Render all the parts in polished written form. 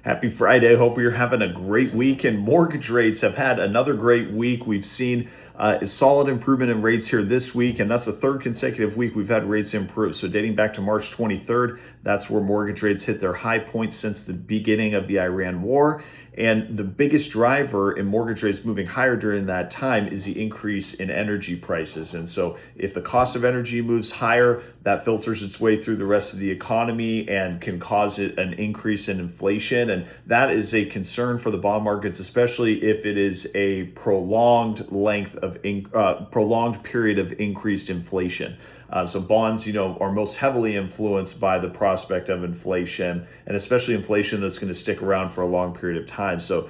Happy Friday. Hope you're having a great week. And mortgage rates have had another great week. We've seen a solid improvement in rates here this week, and that's the third consecutive week we've had rates improve. So, dating back to March 23rd, that's where mortgage rates hit their high point since the beginning of the Iran war. And the biggest driver in mortgage rates moving higher during that time is the increase in energy prices. And so, if the cost of energy moves higher, that filters its way through the rest of the economy and can cause an increase in inflation. And that is a concern for the bond markets, especially if it is a prolonged period of increased inflation. So bonds, are most heavily influenced by the prospect of inflation, and especially inflation that's going to stick around for a long period of time. So,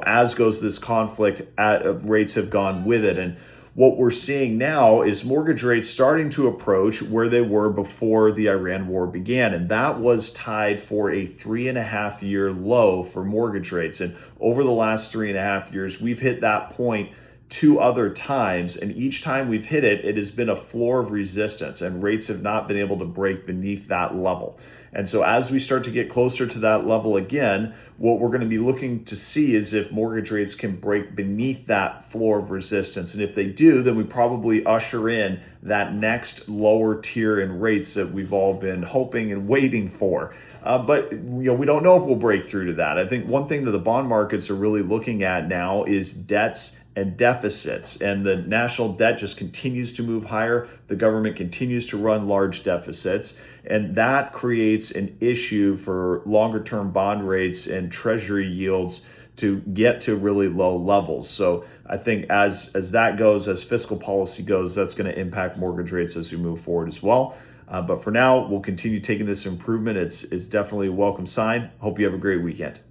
as goes this conflict, rates have gone with it, and what we're seeing now is mortgage rates starting to approach where they were before the Iran war began. And that was tied for a 3.5 year low for mortgage rates. And over the last 3.5 years, we've hit that point two other times. And each time we've hit it, it has been a floor of resistance, and rates have not been able to break beneath that level. And so, as we start to get closer to that level again, what we're going to be looking to see is if mortgage rates can break beneath that floor of resistance. And if they do, then we probably usher in that next lower tier in rates that we've all been hoping and waiting for. But we don't know if we'll break through to that. I think one thing that the bond markets are really looking at now is debts and deficits, and the national debt just continues to move higher. The government continues to run large deficits, and that creates an issue for longer term bond rates and treasury yields to get to really low levels. So I think as that goes, as fiscal policy goes, that's going to impact mortgage rates as we move forward as well. But for now, we'll continue taking this improvement. It's definitely a welcome sign. Hope you have a great weekend.